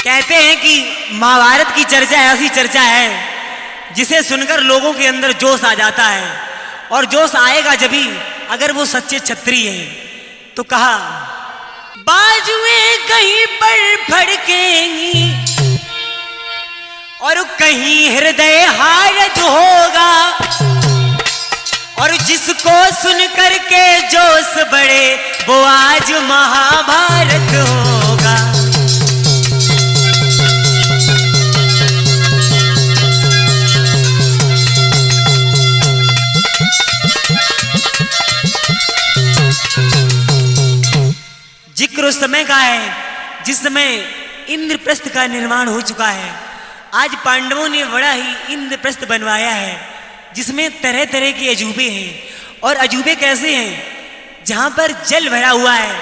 कहते हैं कि महाभारत की चर्चा ऐसी चर्चा है जिसे सुनकर लोगों के अंदर जोश आ जाता है, और जोश आएगा जभी अगर वो सच्चे क्षत्रिय हैं। तो कहा बाजुएं कहीं पर फड़केंगी और कहीं हृदय हारत होगा, और जिसको सुन करके जोश बढ़े वो आज महाभारत होगा। जिक्र उस समय का है जिस समय इंद्रप्रस्थ का निर्माण हो चुका है। आज पांडवों ने बड़ा ही इंद्रप्रस्थ बनवाया है जिसमें तरह तरह के अजूबे हैं। और अजूबे कैसे हैं? जहाँ पर जल भरा हुआ है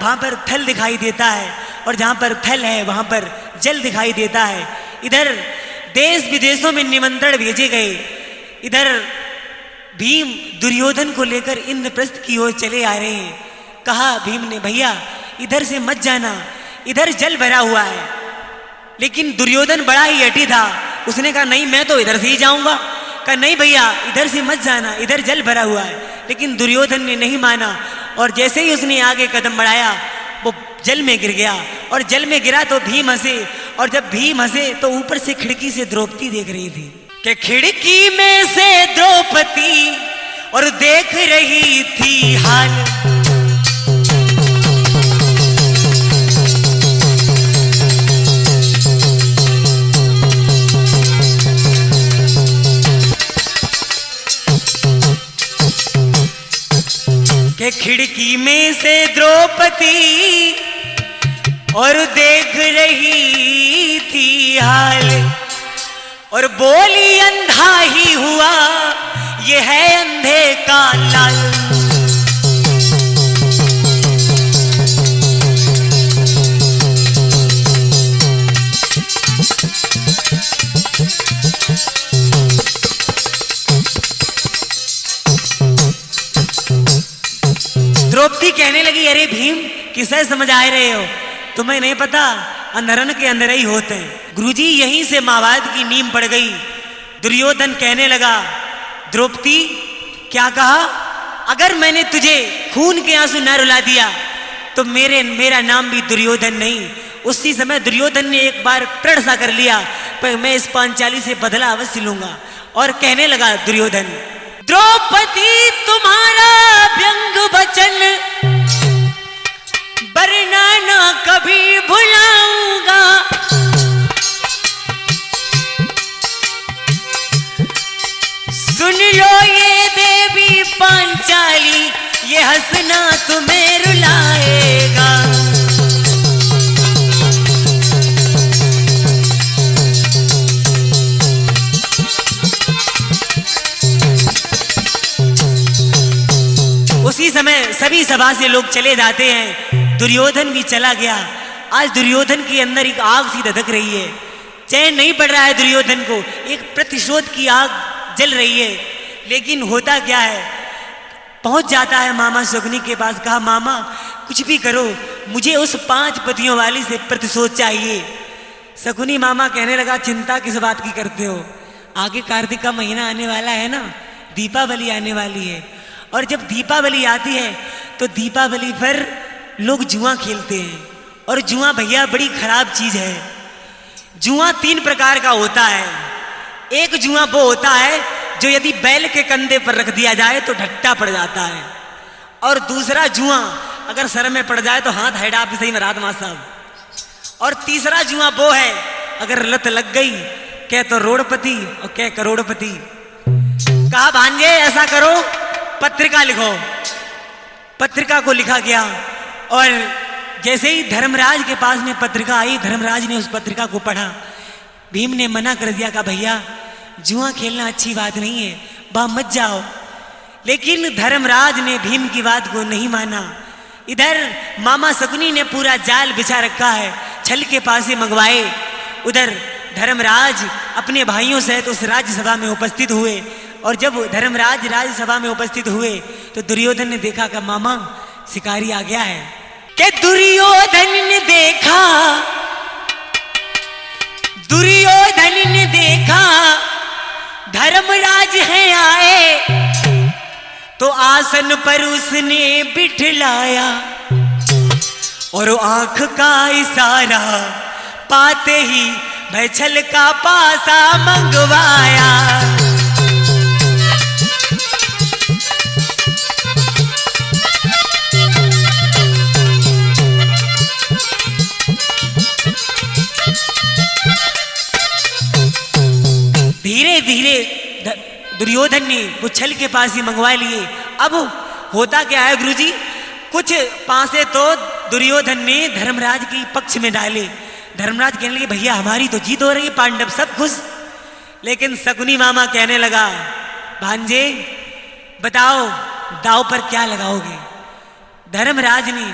वहाँ पर थल दिखाई देता है, और जहाँ पर थल है वहाँ पर जल दिखाई देता है। इधर देश विदेशों में निमंत्रण भेजे गए। इधर भीम दुर्योधन को लेकर इंद्रप्रस्थ की ओर चले आ रहे हैं। कहा भीम ने, भैया इधर से मत जाना, इधर जल भरा हुआ है। लेकिन दुर्योधन बड़ा ही अटी था, उसने कहा नहीं मैं तो इधर से ही जाऊंगा। कहा नहीं भैया इधर से मत जाना, इधर जल भरा हुआ है। लेकिन दुर्योधन ने नहीं माना, और जैसे ही उसने आगे कदम बढ़ाया वो जल में गिर गया। और जल में गिरा तो भीम हंसे, और जब भीम हंसे तो ऊपर से खिड़की से द्रौपदी देख रही थी कि खिड़की में से द्रौपदी और देख रही थी हाल। के खिड़की में से द्रौपदी और देख रही थी हाल, और बोली अंधा ही हुआ ये है अंधे का लाल। द्रौपदी कहने लगी अरे भीम किसे समझ आ रहे हो, तुम्हें नहीं पता अंधरन के अंदर ही होते हैं। गुरुजी यहीं से महाभारत की नींव पड़ गई। दुर्योधन कहने लगा द्रौपदी क्या कहा, अगर मैंने तुझे खून के आंसू न रुला दिया तो मेरा नाम भी दुर्योधन नहीं। उसी समय दुर्योधन ने एक बार प्रण सा कर लिया, पर मैं इस पांचाली से बदला अवश्य लूंगा। और कहने लगा दुर्योधन, द्रौपदी तुम्हारा व्यंग वचन वरना ना कभी भुलाऊंगा। सुन लो ये देवी पांचाली, ये हंसना तुम्हें रुलाएगा। उसी समय सभी सभा से लोग चले जाते हैं, दुर्योधन भी चला गया। आज दुर्योधन के अंदर एक आग सी धधक रही है, चैन नहीं पड़ रहा है दुर्योधन को। एक प्रतिशोध की आग जल रही है। लेकिन होता क्या है, पहुंच जाता है मामा शकुनी के पास। कहा मामा कुछ भी करो, मुझे उस 5 पतियों वाली से प्रतिशोध चाहिए। शकुनी मामा कहने लगा चिंता किस बात की करते हो, आगे कार्तिक का महीना आने वाला है ना, दीपावली आने वाली है। और जब दीपावली आती है तो दीपावली पर लोग जुआ खेलते हैं, और जुआ भैया बड़ी खराब चीज है। जुआ 3 प्रकार का होता है। एक जुआ वो होता है जो यदि बैल के कंधे पर रख दिया जाए तो ढट्टा पड़ जाता है, और दूसरा जुआ अगर सर में पड़ जाए तो हाथ हैडा आप सही महाराज मां साहब। और तीसरा जुआ वो है अगर लत लग गई कह तो रोड़पति और कह करोड़पति। कहा भांजे ऐसा करो पत्रिका लिखो। पत्रिका को लिखा गया, और जैसे ही धर्मराज के पास में पत्रिका आई, धर्मराज ने उस पत्रिका को पढ़ा। भीम ने मना कर दिया, कहा भैया जुआ खेलना अच्छी बात नहीं है, वहां मत जाओ। लेकिन धर्मराज ने भीम की बात को नहीं माना। इधर मामा शकुनी ने पूरा जाल बिछा रखा है, छल के पासे मंगवाए। उधर धर्मराज अपने भाइयों सहित उस राज्यसभा में उपस्थित हुए, और जब धर्मराज राज्यसभा में उपस्थित हुए तो दुर्योधन ने देखा कि मामा शिकारी आ गया है। कि दुर्योधन ने देखा दुर्योधन ने देखा धर्मराज है आए, तो आसन पर उसने बिठलाया और आंख का इशारा पाते ही मैं छल का पासा मंगवाया। धीरे धीरे दुर्योधन ने वो छल के पास ही मंगवा लिए। अब होता क्या है गुरुजी, कुछ पासे तो दुर्योधन ने धर्मराज की पक्ष में डाले। धर्मराज कहने लगे भैया हमारी तो जीत हो रही है, पांडव सब खुश। लेकिन शकुनी मामा कहने लगा भांजे बताओ दाव पर क्या लगाओगे। धर्मराज ने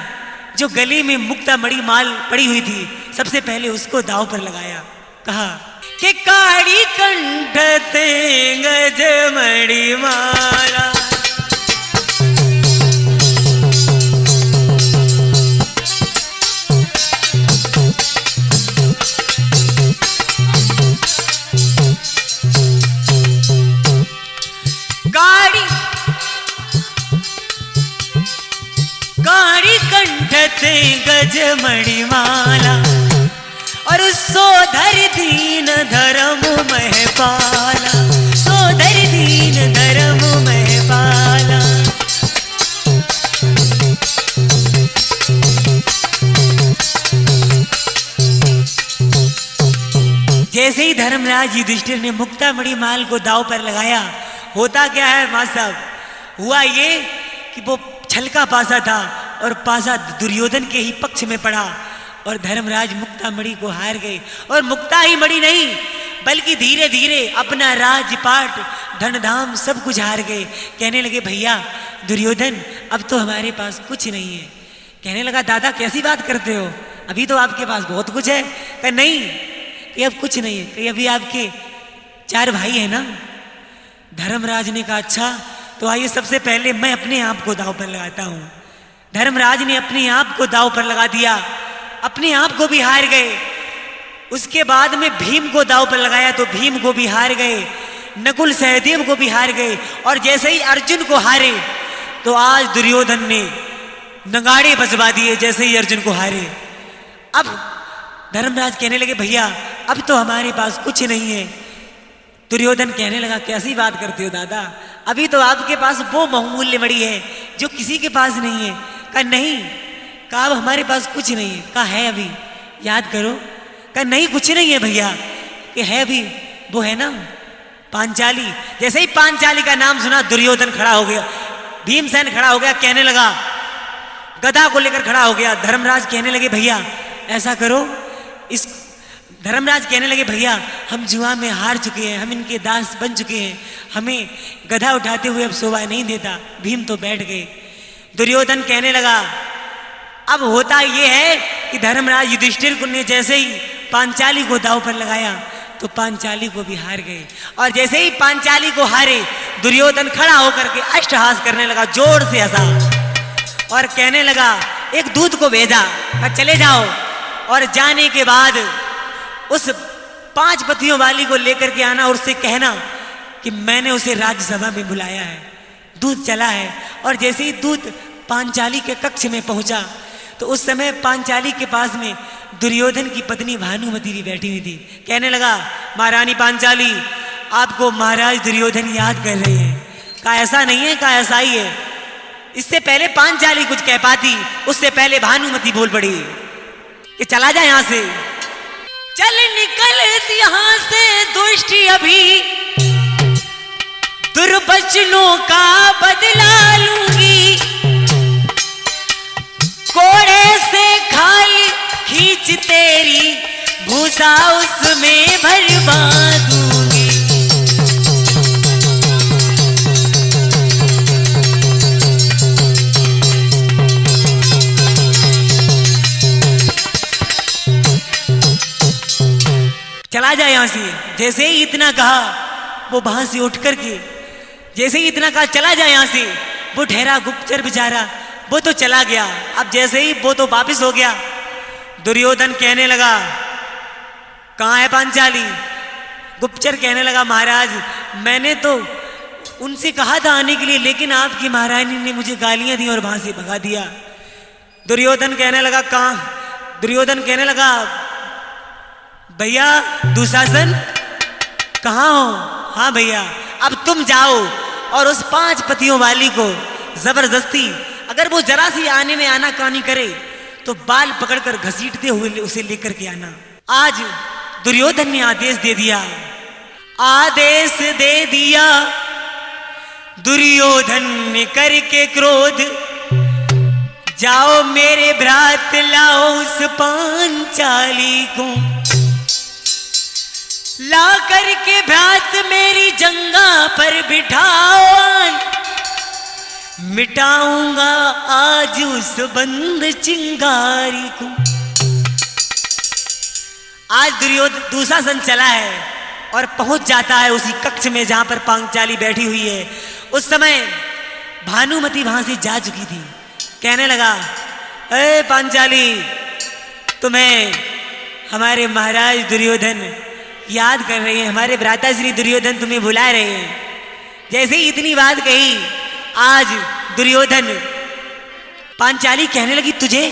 जो गली में मुक्ता मणि माल पड़ी हुई थी सबसे पहले उसको दाव पर लगाया। कहा कि काड़ी कंठ ते गज मणि माला, काड़ी कंठ ते गज मणि माला, और सोधर दीन धर्म महपाला, सोधर दीन धर्म महपाला। जैसे ही धर्मराज युधिष्ठिर ने मुक्ता मणि माल को दांव पर लगाया, होता क्या है मां साहब, हुआ ये कि वो छल का पासा था और पासा दुर्योधन के ही पक्ष में पड़ा और धर्मराज मुक्ता मणि को हार गए। और मुक्ता ही मणि नहीं बल्कि धीरे धीरे अपना राजपाट धन धाम सब कुछ हार गए। कहने लगे भैया दुर्योधन अब तो हमारे पास कुछ नहीं है। कहने लगा दादा कैसी बात करते हो, अभी तो आपके पास बहुत कुछ है। कहा नहीं कि अब कुछ नहीं है, कि अभी आपके 4 भाई है ना। धर्मराज ने कहा अच्छा तो आइए सबसे पहले मैं अपने आप को दांव पर लगाता हूं। धर्मराज ने अपने आप को दांव पर लगा दिया, अपने आप को भी हार गए। उसके बाद में भीम को दांव पर लगाया तो भीम को भी हार गए, नकुल सहदेव को भी हार गए। और जैसे ही अर्जुन को हारे तो आज दुर्योधन ने नगाड़े बजवा दिए जैसे ही अर्जुन को हारे। अब धर्मराज कहने लगे भैया अब तो हमारे पास कुछ नहीं है। दुर्योधन कहने लगा कैसी बात करते हो दादा, अभी तो आपके पास वो बहुमूल्य मणि है जो किसी के पास नहीं है। कहा नहीं, कहा अब हमारे पास कुछ नहीं है। कहा है अभी याद करो। कहा नहीं कुछ नहीं है भैया, कि है अभी वो है ना पांचाली। जैसे ही पांचाली का नाम सुना दुर्योधन खड़ा हो गया, भीमसेन खड़ा हो गया, कहने लगा गदा को लेकर खड़ा हो गया। धर्मराज कहने लगे भैया ऐसा करो, इस धर्मराज कहने लगे भैया हम जुआ में हार चुके हैं, हम इनके दास बन चुके हैं, हमें गधा उठाते हुए अब शोभा नहीं देता। भीम तो बैठ गए। दुर्योधन कहने लगा अब होता ये है कि धर्मराज युधिष्ठिर ने जैसे ही पांचाली को दांव पर लगाया तो पांचाली को भी हार गए। और जैसे ही पांचाली को हारे दुर्योधन खड़ा होकर के अष्टहास करने लगा, जोर से हंसा और कहने लगा एक दूत को भेजा, कहा चले जाओ और जाने के बाद उस 5 पतियों वाली को लेकर के आना और उससे कहना कि मैंने उसे राज्यसभा में बुलाया है। दूत चला है और जैसे ही दूत पांचाली के कक्ष में पहुंचा तो उस समय पांचाली के पास में दुर्योधन की पत्नी भानुमति भी बैठी हुई थी। कहने लगा महारानी पांचाली आपको महाराज दुर्योधन याद कर रहे हैं। कहा ऐसा नहीं है, कहा ऐसा ही है। इससे पहले पांचाली कुछ कह पाती, उससे पहले भानुमति बोल पड़ी कि चला जा यहां से, चल निकल यहां से दुष्ट अभी, दुर्वचनों का बदला लूंगी, कोड़े से खाई खींच तेरी भूसा उसमें भरवा दूंगी। चला जाए यहां से। जैसे ही इतना कहा वो वहां से उठ करके, जैसे ही इतना कहा चला जाए यहां से, वो ठहरा गुप्तचर बेचारा, वो तो चला गया। अब जैसे ही वो तो वापिस हो गया, दुर्योधन कहने लगा कहाँ है पांचाली? गुप्तचर कहने लगा महाराज मैंने तो उनसे कहा था आने के लिए, लेकिन आपकी महारानी ने मुझे गालियां दी और वहां से भगा दिया। दुर्योधन कहने लगा कहाँ? दुर्योधन कहने लगा भैया दुशासन कहाँ हो? हाँ भैया। अब तुम जाओ और उस 5 पतियों वाली को जबरदस्ती, अगर वो जरा सी आने में आनाकानी करे तो बाल पकड़कर घसीटते हुए उसे लेकर के आना। आज दुर्योधन ने आदेश दे दिया, आदेश दे दिया दुर्योधन ने करके क्रोध, जाओ मेरे भ्रात लाओ उस पांचाली को, ला करके भ्रात मेरी जंगा पर बिठाओ, मिटाऊंगा आज उस बंद चिंगारी को। आज दुशासन चला है और पहुंच जाता है उसी कक्ष में जहां पर पांचाली बैठी हुई है। उस समय भानुमति वहां से जा चुकी थी। कहने लगा अरे पांचाली तुम्हें हमारे महाराज दुर्योधन याद कर रहे हैं, हमारे भ्राता श्री दुर्योधन तुम्हें बुला रहे हैं। जैसे ही इतनी बात कही आज दुर्योधन, पांचाली कहने लगी तुझे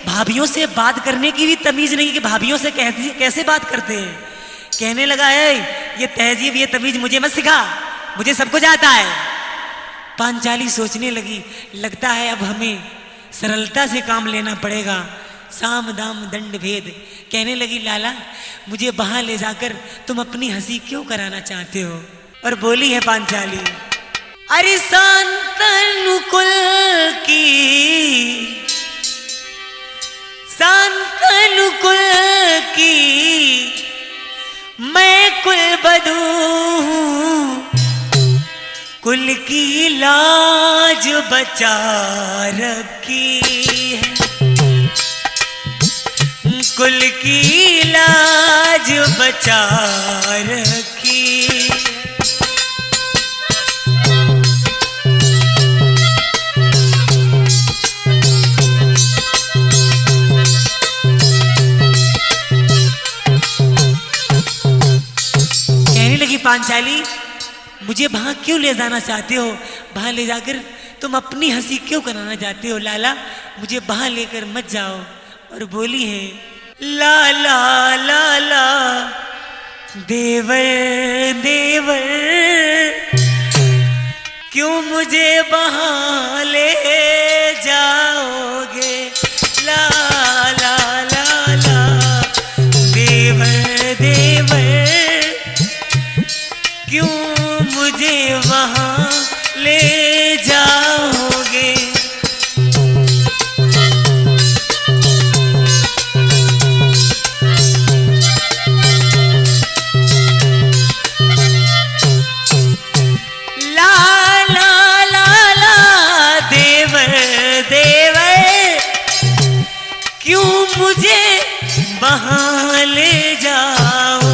भाभियों से बात करने की भी तमीज नहीं कि भाभियों से कैसे बात करते हैं। कहने लगा है ये तहजीब ये तमीज मुझे मत सिखा, मुझे सब कुछ आता है। पांचाली सोचने लगी लगता है अब हमें सरलता से काम लेना पड़ेगा, साम दाम दंड भेद। कहने लगी लाला मुझे वहां ले जाकर तुम अपनी हंसी क्यों कराना चाहते हो? और बोली है पांचाली अरे शांतनुकुल की, शांतनुकुल की मैं कुल बधू हूं, कुल की लाज बचा रखी है, कुल की लाज बचा रखी है। कहने लगी पांचाली मुझे वहां क्यों ले जाना चाहते हो? वहां ले जाकर तुम अपनी हंसी क्यों कराना चाहते हो? लाला मुझे वहां लेकर मत जाओ। और बोली है लाला लाला देवर देवर क्यों मुझे वहां ले जाओगे? लाला लाला देवर देवर क्यों मुझे वहां ले जाओगे? ला ला ला ला देवर देवर क्यों मुझे वहां ले जाओ?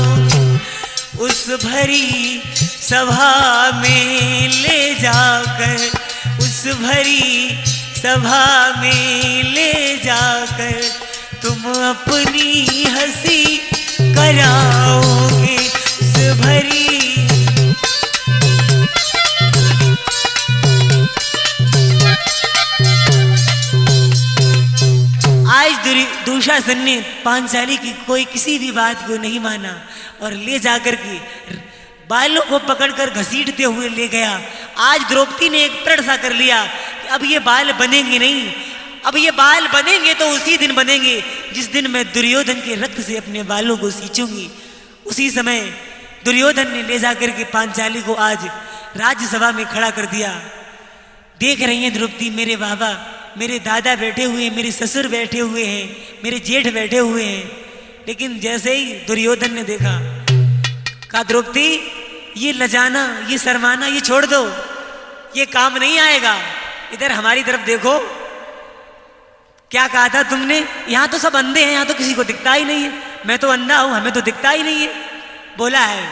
उस भरी सभा में ले जाकर, उस भरी सभा में ले जाकर तुम अपनी हंसी कराओगे। उस भरी आज दुशासन ने पांचाली की कोई किसी भी बात को नहीं माना और ले जाकर के बालों को पकड़कर घसीटते हुए ले गया। आज द्रौपदी ने एक प्रण सा कर लिया कि अब ये बाल बनेंगे नहीं, अब ये बाल बनेंगे तो उसी दिन बनेंगे जिस दिन मैं दुर्योधन के रक्त से अपने बालों को सींचूंगी। उसी समय दुर्योधन ने ले जाकर के पांचाली को आज राज्यसभा में खड़ा कर दिया। देख रही हैं द्रौपदी मेरे बाबा मेरे दादा बैठे हुए हैं, मेरे ससुर बैठे हुए हैं, मेरे जेठ बैठे हुए हैं। लेकिन जैसे ही दुर्योधन ने देखा कहा द्रौपदी ये लजाना ये शर्माना ये छोड़ दो, ये काम नहीं आएगा। इधर हमारी तरफ देखो। क्या कहा था तुमने? यहां तो सब अंधे हैं, यहां तो किसी को दिखता ही नहीं है। मैं तो अंधा हूं, हमें तो दिखता ही नहीं है। बोला है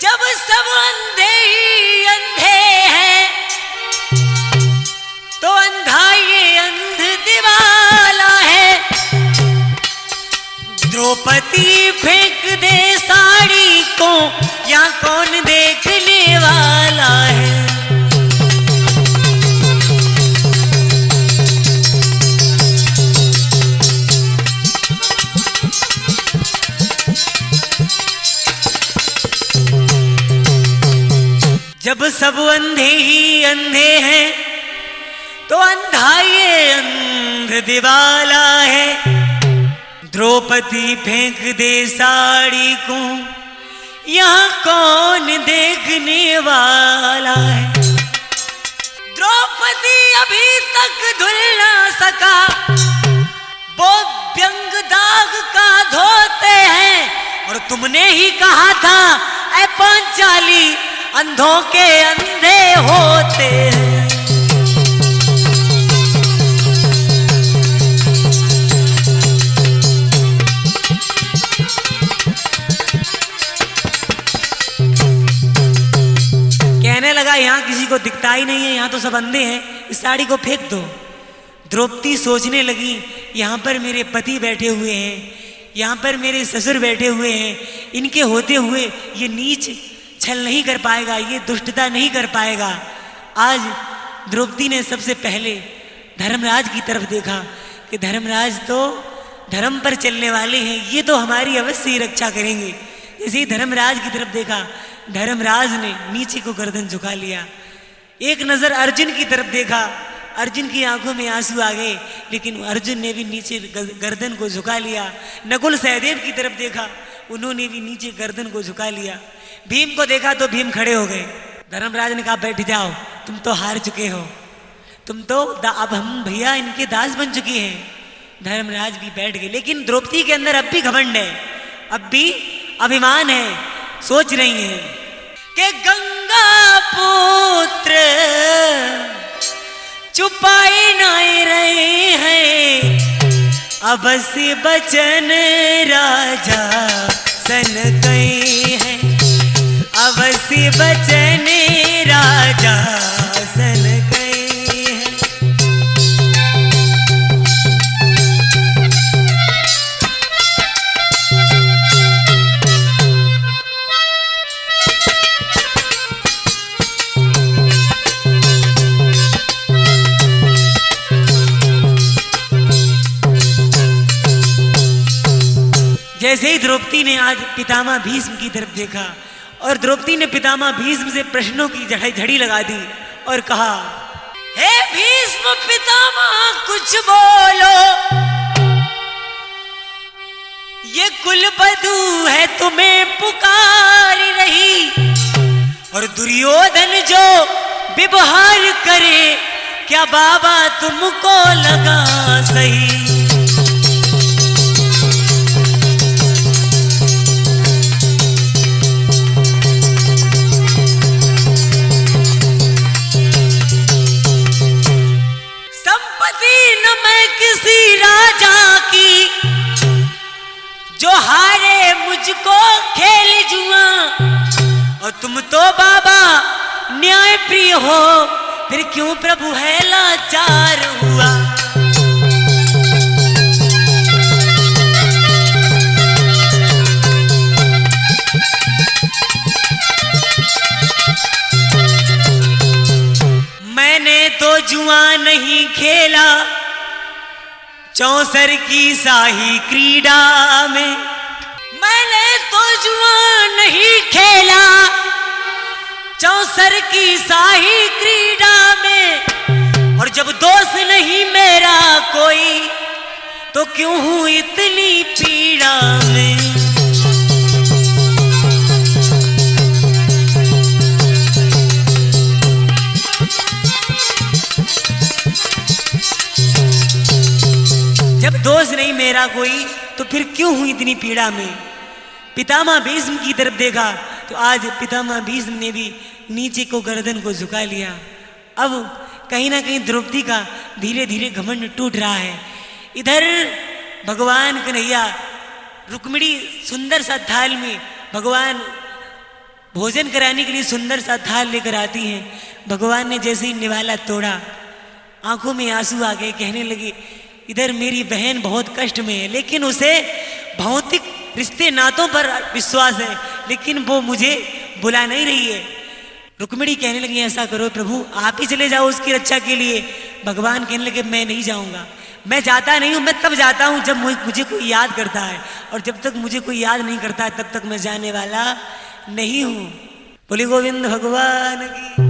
जब सब अंधे ही अंधे हैं तो अंधा ये अंध दीवाला है। द्रौपदी फेंक दे साड़ी को, या कौन देखने वाला है। जब सब अंधे ही अंधे हैं, तो अंधा ये अंध दिवाला है। द्रौपदी फेंक दे साड़ी को, यहाँ कौन देखने वाला है। द्रौपदी अभी तक धुल ना सका, वो व्यंग दाग का धोते हैं। और तुमने ही कहा था ऐ पांचाली, अंधों के अंधे होते हैं। कहने लगा यहाँ किसी को दिखता ही नहीं है, यहाँ तो सब अंधे हैं, इस साड़ी को फेंक दो। द्रौपदी सोचने लगी, यहाँ पर मेरे पति बैठे हुए हैं, यहाँ पर मेरे ससुर बैठे हुए हैं, इनके होते हुए ये नीच छल नहीं कर पाएगा, ये दुष्टता नहीं कर पाएगा। आज द्रौपदी ने सबसे पहले धर्मराज की तरफ देखा कि धर्मराज तो धर्म पर चलने वाले हैं, ये तो हमारी अवश्य ही रक्षा करेंगे। जैसे ही धर्मराज की तरफ देखा, धर्मराज ने नीचे को गर्दन झुका लिया। एक नजर अर्जुन की तरफ देखा, अर्जुन की आंखों में आंसू आ गए, लेकिन अर्जुन ने भी नीचे गर्दन को झुका लिया। नकुल सहदेव की तरफ देखा, उन्होंने भी नीचे गर्दन को झुका लिया। भीम को देखा तो भीम खड़े हो गए। धर्मराज ने कहा बैठ जाओ, तुम तो हार चुके हो, तुम तो अब हम भैया इनके दास बन चुके हैं। धर्मराज भी बैठ गए, लेकिन द्रौपदी के अंदर अब भी घमंड है, अब भी अभिमान है। सोच रही है कि गंगा पुत्र छुपाए नहीं रहे हैं, अब से बचन राजा सन गए हैं, अब से बचन राजा सन गए हैं। जैसे ही द्रौपदी ने आज पितामह भीष्म की तरफ देखा, और द्रौपदी ने पितामह भीष्म से प्रश्नों की झड़ी लगा दी और कहा, हे भीष्म पितामह कुछ बोलो, ये कुलवधू है तुम्हें पुकार रही, और दुर्योधन जो व्यवहार करे, क्या बाबा तुमको लगा सही। किसी राजा की जो हारे मुझको खेल जुआ, और तुम तो बाबा न्याय प्रिय हो, फिर क्यों प्रभु है लाचार हुआ। मैंने तो जुआ नहीं खेला चौसर की शाही क्रीड़ा में, मैंने तो जुआ नहीं खेला चौसर की शाही क्रीड़ा में, और जब दोस्त नहीं मेरा कोई तो क्यों हूं इतनी पीड़ा में। जब दोस्त नहीं मेरा कोई तो फिर क्यों हूं इतनी पीड़ा में। पितामह भीष्म की तरफ देखा तो आज पितामह भीष्म ने भी नीचे को गर्दन को झुका लिया। अब कहीं ना कहीं द्रौपदी का धीरे धीरे घमंड टूट रहा है। इधर भगवान कन्हैया रुक्मिणी सुंदर सा थाल में भगवान भोजन कराने के लिए सुंदर सा थाल लेकर आती हैं। भगवान ने जैसे ही निवाला तोड़ा, आंखों में आंसू आ गए, कहने लगी इधर मेरी बहन बहुत कष्ट में है, लेकिन उसे भौतिक रिश्ते नातों पर विश्वास है, लेकिन वो मुझे बुला नहीं रही है। रुक्मिणी कहने लगी ऐसा करो प्रभु, आप ही चले जाओ उसकी रक्षा के लिए। भगवान कहने लगे मैं नहीं जाऊंगा, मैं जाता नहीं हूं, मैं तब जाता हूं जब मुझे कोई याद करता है, और जब तक मुझे कोई याद नहीं करता है तब तक मैं जाने वाला नहीं हूं। बोले गोविंद भगवान की।